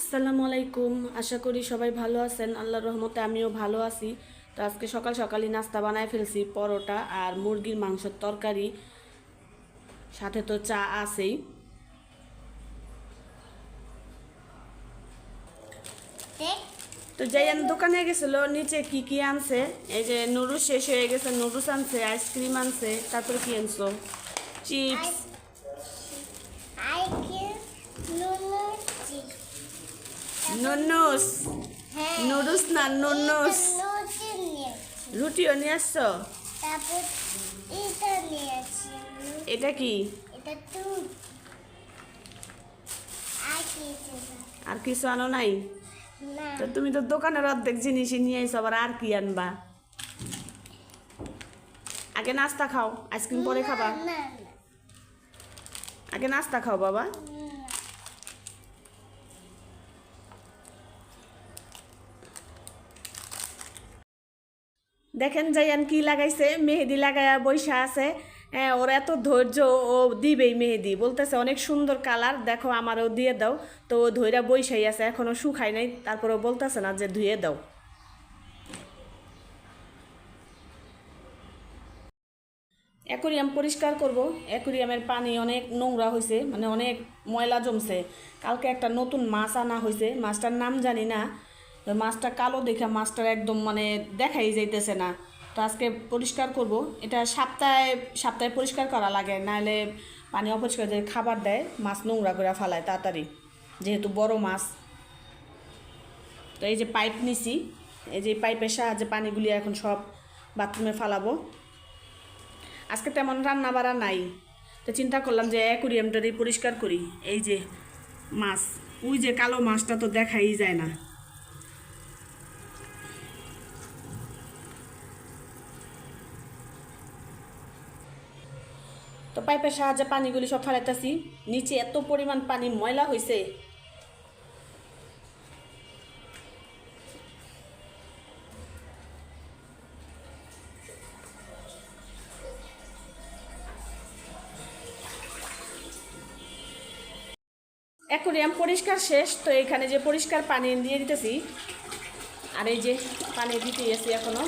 আসসালামু আলাইকুম। আশা করি সবাই ভালো আছেন। আল্লাহর রহমতে আমিও ভালো আছি। তো আজকে সকাল সকালই নাস্তা বানায় ফেলছি, পরোটা আর মুরগির মাংসের তরকারি, সাথে তো চা আছেই। তো যাইয়ান দোকানে গেছিল, নিচে কি কি আনছে, এই যে নুডলস শেষ হয়ে গেছে, নুডলস আনছে, আইসক্রিম আনছে, তারপরে কি আনছো, চিপস, নুনুস, নুডলস না নুনুস, রুটিও নিয়ে আসছো। এটা কি? আর কিছু আনো নাই? তো তুমি তো দোকানের অর্ধেক জিনিসই নিয়ে আইছো, আবার আর কি আনবা? আগে নাস্তা খাও, আইসক্রিম পরে খাবা। আগে নাস্তা খাও বাবা। দেখেন যাইয়ান কি লাগাইছে, মেহেদি লাগাইয়া বৈশা আছে। হ্যাঁ, ওর এত ধৈর্য, ও দিবেই মেহেদি, বলতেছে অনেক সুন্দর কালার, দেখো আমারও দিয়ে দাও। তো ও ধৈরা বৈশাই আছে, এখনো শুকায় নাই, তারপরেও বলতেছে না যে ধুয়ে দাও। অ্যাকুরিয়াম পরিষ্কার করব। অ্যাকুরিয়ামের পানি অনেক নোংরা হয়েছে, মানে অনেক ময়লা জমছে। কালকে একটা নতুন মাছ আনা হয়েছে, মাছটার নাম জানি না। তো মাছটা কালো দেখে মাছটার একদম মানে দেখাই যাইতেছে না। তো আজকে পরিষ্কার করব। এটা সপ্তাহে সপ্তাহে পরিষ্কার করা লাগে, নাহলে পানি অপরিষ্কার যে খাবার দেয়, মাছ নোংরা করে ফেলায় তাড়াতাড়ি, যেহেতু বড় মাছ। তো এই যে পাইপ নিছি, এই যে পাইপের সাহায্যে পানিগুলি এখন সব বাথরুমে ফালাবো। আজকে তেমন রান্না বাড়া নাই, তো চিন্তা করলাম যে অ্যাকুরিয়ামটা দিয়ে পরিষ্কার করি। এই যে মাছ, ওই যে কালো মাছটা তো দেখাই যায় না। তো পাইপের সাহায্যে পানিগুলি সব ফেলাইতেছি। নিচে এত পরিমাণ পানি ময়লা হয়েছে। অ্যাকুরিয়াম পরিষ্কার শেষ, তো এখানে যে পরিষ্কার পানি দিয়ে দিতেছি। আর এই যে পানি দিতে গেছি এখনো,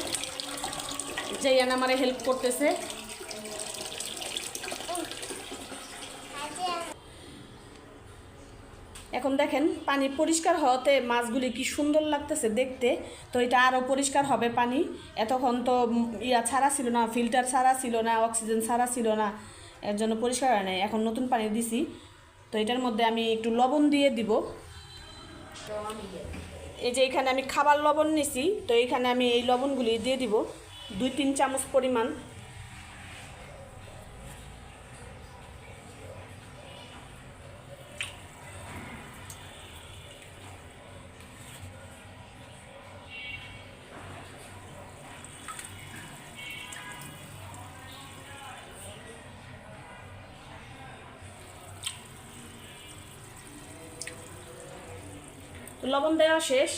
যাইয়ান আমারে হেল্প করতেছে। এখন দেখেন পানি পরিষ্কার হওয়াতে মাছগুলি কি সুন্দর লাগতেছে দেখতে। তো এটা আরও পরিষ্কার হবে পানি। এতক্ষণ তো ইয়া ছাড়া ছিল না, ফিল্টার ছাড়া ছিল না, অক্সিজেন ছাড়া ছিল না, এর জন্য পরিষ্কার হয় নাই। এখন নতুন পানি দিছি, তো এটার মধ্যে আমি একটু লবণ দিয়ে দিব। এই যে এখানে আমি খাবার লবণ নিছি, তো এইখানে আমি এই লবণগুলি দিয়ে দিব 2-3 চামচ পরিমাণ। তো লবণ দেওয়া শেষ।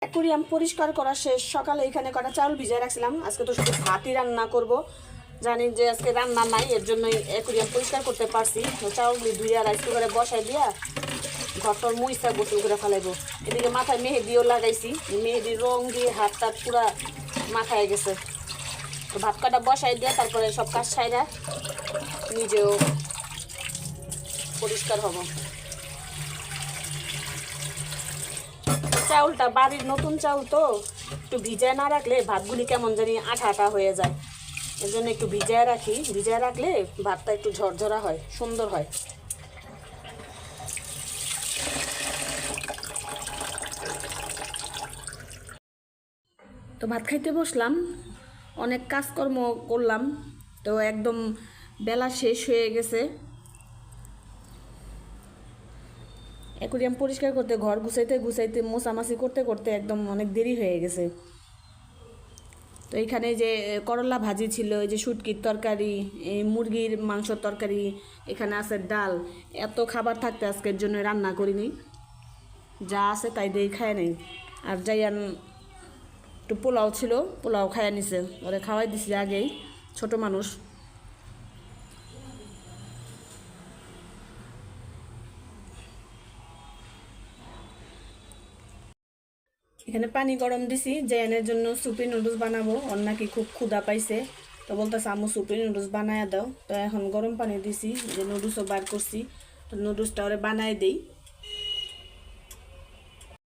অ্যাকুরিয়াম পরিষ্কার করা শেষ। সকালে এখানে কটা চাউল ভিজায় রাখছিলাম, আজকে তো শুধু ভাতই রান্না করব। জানি যে আজকে রান্না নাই, এর জন্যই অ্যাকুরিয়াম পরিষ্কার করতে পারছি। তো চাউলগুলি ধুইয়া রাইস কুকারে বসাই দিয়া ঘরটার মুইসা গোসল করে ফেলাইবো। এদিকে মাথায় মেহেদিও লাগাইছি, মেহেদির রং দিয়ে হাত টাত পুরা মাথায় গেছে। তো ভাত কাটা বসাই দিয়ে তারপরে সব কাজ সাইরা নিজেও পরিষ্কার হব। চাউলটা বাড়ির নতুন চাউল, তো একটু ভিজায় না রাখলে ভাতগুলি কেমন জানি আঠা আঠা হয়ে যায়। এর জন্য একটু ভিজায় রাখি, ভিজায় রাখলে ভাতটা একটু ঝরঝরা হয়, সুন্দর হয়। তো ভাত খাইতে বসলাম, অনেক কাজকর্ম করলাম, তো একদম বেলা শেষ হয়ে গেছে। অ্যাকুরিয়াম পরিষ্কার করতে, ঘর গুছাইতে গুছাইতে, মোছামাছি করতে করতে একদম অনেক দেরি হয়ে গেছে। তো এইখানে যে করলা ভাজি ছিল, এই যে শুটকির তরকারি, এই মুরগির মাংসর তরকারি, এখানে আছে ডাল। এত খাবার থাকতে আজকের জন্য রান্না করিনি, যা আছে তাই দিয়ে খায় নেই। আর যাইয়ান একটু পোলাও ছিল, পোলাও খাইয়া নিছে, ওরে খাওয়াই দিছি আগেই, ছোট মানুষ। এখানে পানি গরম দিছি, জেনের জন্য সুপি নুডলস বানাবো, ওর নাকি খুব ক্ষুধা পাইছে, তো বলতেছে আম্মু সুপি নুডলস বানায় দাও। তো এখন গরম পানি দিছি, যে নুডলসও বার করছি, তো নুডলসটা ওরে বানায় দেই।